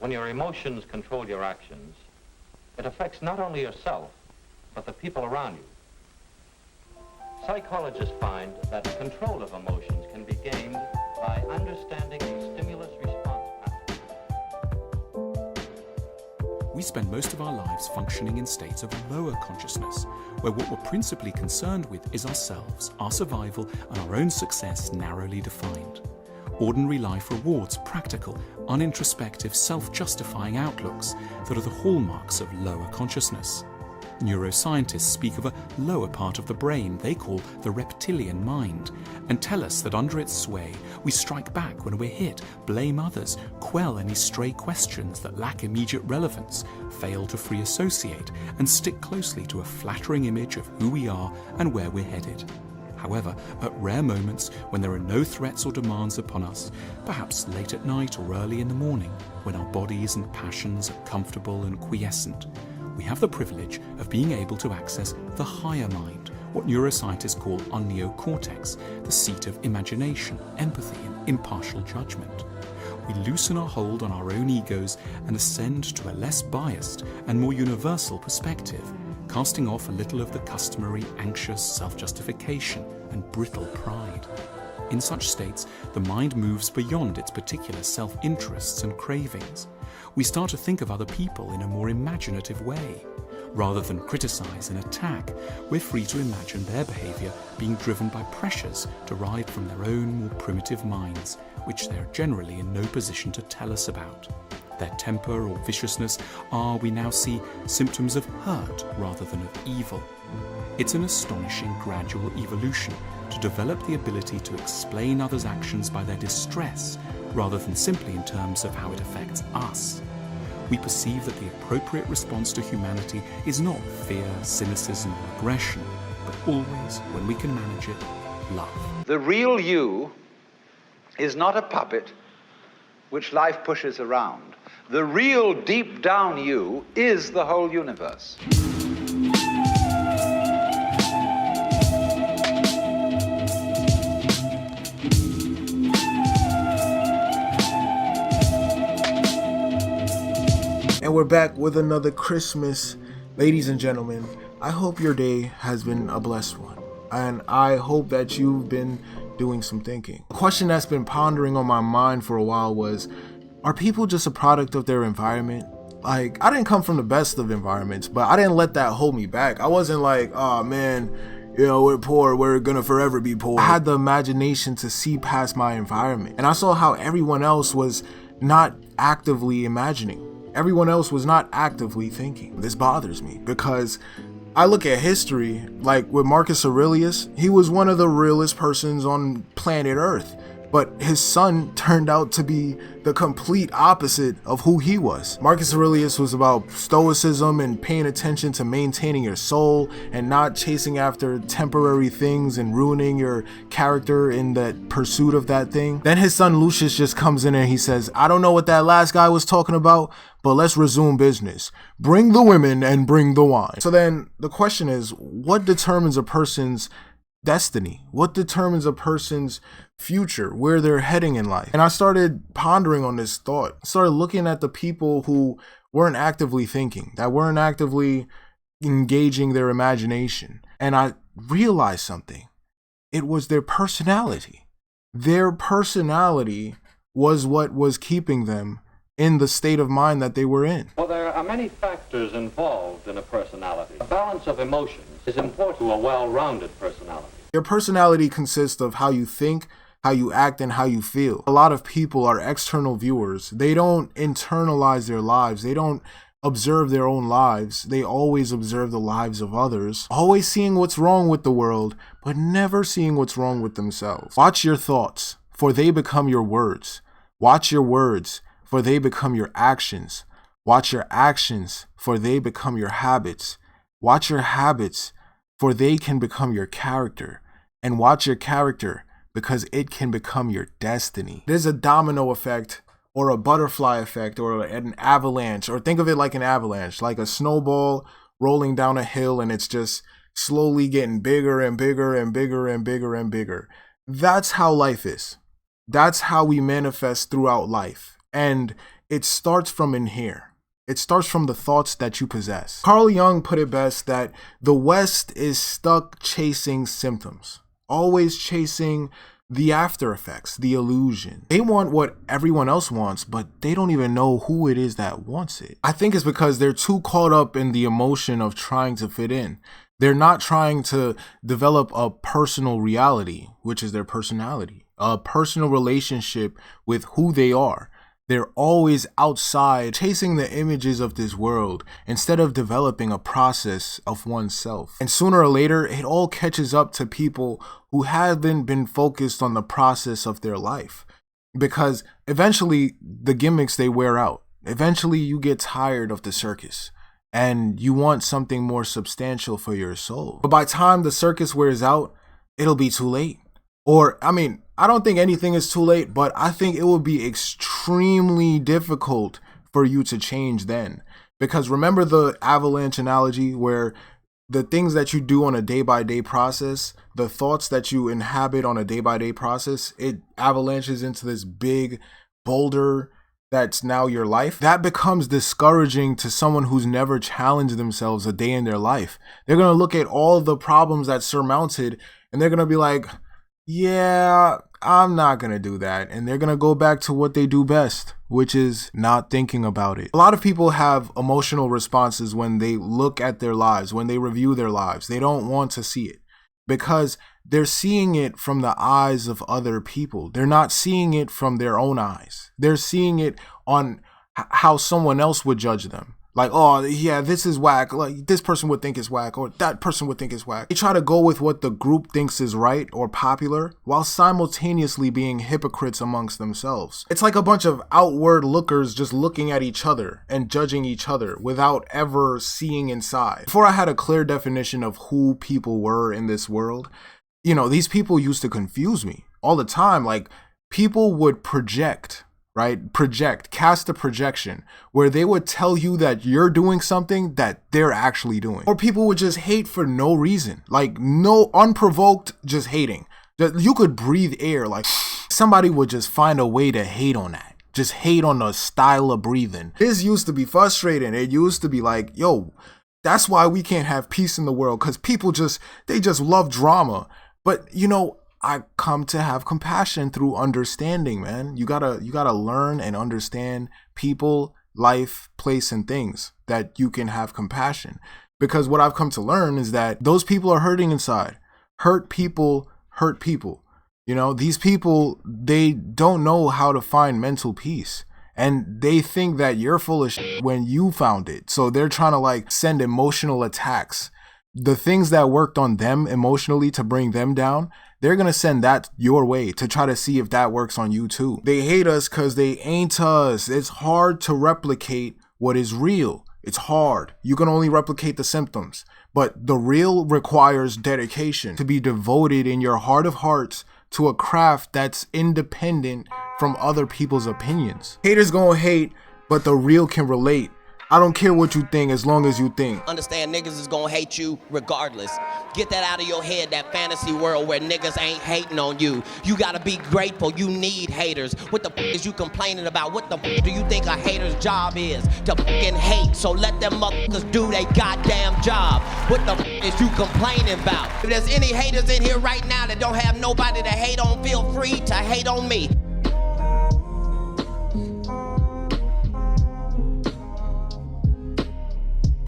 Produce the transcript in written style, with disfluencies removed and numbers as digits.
When your emotions control your actions, it affects not only yourself, but the people around you. Psychologists find that control of emotions can be gained by understanding the stimulus-response pattern. We spend most of our lives functioning in states of lower consciousness, where what we're principally concerned with is ourselves, our survival, and our own success narrowly defined. Ordinary life rewards practical, unintrospective, self-justifying outlooks that are the hallmarks of lower consciousness. Neuroscientists speak of a lower part of the brain they call the reptilian mind, and tell us that under its sway we strike back when we're hit, blame others, quell any stray questions that lack immediate relevance, fail to free associate, and stick closely to a flattering image of who we are and where we're headed. However, at rare moments when there are no threats or demands upon us, perhaps late at night or early in the morning, when our bodies and passions are comfortable and quiescent, we have the privilege of being able to access the higher mind, what neuroscientists call our neocortex, the seat of imagination, empathy, and impartial judgment. We loosen our hold on our own egos and ascend to a less biased and more universal perspective, casting off a little of the customary anxious self-justification and brittle pride. In such states, the mind moves beyond its particular self-interests and cravings. We start to think of other people in a more imaginative way. Rather than criticize and attack, we're free to imagine their behavior being driven by pressures derived from their own more primitive minds, which they're generally in no position to tell us about. Their temper or viciousness are, we now see, symptoms of hurt rather than of evil. It's an astonishing gradual evolution to develop the ability to explain others' actions by their distress rather than simply in terms of how it affects us. We perceive that the appropriate response to humanity is not fear, cynicism, or aggression, but always, when we can manage it, love. The real you is not a puppet which life pushes around. The real deep down you is the whole universe. And we're back with another Christmas. Ladies and gentlemen, I hope your day has been a blessed one. And I hope that you've been doing some thinking. A question that's been pondering on my mind for a while was, are people just a product of their environment? Like, I didn't come from the best of environments, but I didn't let that hold me back. I wasn't like, oh man, you know, we're poor, we're gonna forever be poor. I had the imagination to see past my environment. And I saw how everyone else was not actively imagining. Everyone else was not actively thinking. This bothers me because I look at history, like with Marcus Aurelius, he was one of the realest persons on planet Earth. But his son turned out to be the complete opposite of who he was. Marcus Aurelius was about stoicism and paying attention to maintaining your soul and not chasing after temporary things and ruining your character in that pursuit of that thing. Then his son Lucius just comes in and he says, I don't know what that last guy was talking about, but let's resume business. Bring the women and bring the wine. So then the question is, what determines a person's destiny? What determines a person's future, where they're heading in life? And I started pondering on this thought. I started looking at the people who weren't actively thinking, that weren't actively engaging their imagination. And I realized something. It was their personality. Their personality was what was keeping them in the state of mind that they were in. Well, there are many factors involved in a personality. A balance of emotions is important to a well-rounded personality. Your personality consists of how you think, how you act, and how you feel. A lot of people are external viewers. They don't internalize their lives. They don't observe their own lives. They always observe the lives of others, always seeing what's wrong with the world, but never seeing what's wrong with themselves. Watch your thoughts, for they become your words. Watch your words, for they become your actions. Watch your actions, for they become your habits. Watch your habits, for they can become your character. And watch your character, because it can become your destiny. There's a domino effect, or a butterfly effect, or an avalanche, or think of it like an avalanche, like a snowball rolling down a hill and it's just slowly getting bigger and bigger and bigger and bigger and bigger. That's how life is. That's how we manifest throughout life. And it starts from in here. It starts from the thoughts that you possess. Carl Jung put it best that the West is stuck chasing symptoms, always chasing the after effects, the illusion. They want what everyone else wants, but they don't even know who it is that wants it. I think it's because they're too caught up in the emotion of trying to fit in. They're not trying to develop a personal reality, which is their personality, a personal relationship with who they are. They're always outside chasing the images of this world instead of developing a process of oneself. And sooner or later, it all catches up to people who haven't been focused on the process of their life. Because eventually the gimmicks, they wear out. Eventually you get tired of the circus and you want something more substantial for your soul. But by the time the circus wears out, it'll be too late. Or, I don't think anything is too late, but I think it will be extremely difficult for you to change then. Because remember the avalanche analogy where the things that you do on a day-by-day process, the thoughts that you inhabit on a day-by-day process, it avalanches into this big boulder that's now your life. That becomes discouraging to someone who's never challenged themselves a day in their life. They're going to look at all the problems that's surmounted and they're going to be like, yeah, I'm not going to do that. And they're going to go back to what they do best, which is not thinking about it. A lot of people have emotional responses when they look at their lives, when they review their lives. They don't want to see it because they're seeing it from the eyes of other people. They're not seeing it from their own eyes. They're seeing it on how someone else would judge them. Like, oh, yeah, this is whack. Like, this person would think it's whack, or that person would think it's whack. They try to go with what the group thinks is right or popular, while simultaneously being hypocrites amongst themselves. It's like a bunch of outward lookers just looking at each other and judging each other without ever seeing inside. Before I had a clear definition of who people were in this world, these people used to confuse me all the time. Like, people would project, right? Cast a projection where they would tell you that you're doing something that they're actually doing. Or people would just hate for no reason, like no unprovoked, just hating. You could breathe air, like somebody would just find a way to hate on that. Just hate on the style of breathing. This used to be frustrating. It used to be like, yo, that's why we can't have peace in the world, because people they just love drama. But I come to have compassion through understanding, man. You gotta learn and understand people, life, place, and things that you can have compassion. Because what I've come to learn is that those people are hurting inside. Hurt people hurt people. These people, they don't know how to find mental peace. And they think that you're full of shit when you found it. So they're trying to send emotional attacks. The things that worked on them emotionally to bring them down, they're going to send that your way to try to see if that works on you too. They hate us because they ain't us. It's hard to replicate what is real. It's hard. You can only replicate the symptoms. But the real requires dedication, to be devoted in your heart of hearts to a craft that's independent from other people's opinions. Haters gonna hate, but the real can relate. I don't care what you think as long as you think. Understand niggas is gonna hate you regardless. Get that out of your head, that fantasy world where niggas ain't hating on you. You gotta be grateful, you need haters. What the is you complaining about? What the do you think a hater's job is? To fucking hate, so let them motherfuckers do their goddamn job. What the is you complaining about? If there's any haters in here right now that don't have nobody to hate on, feel free to hate on me.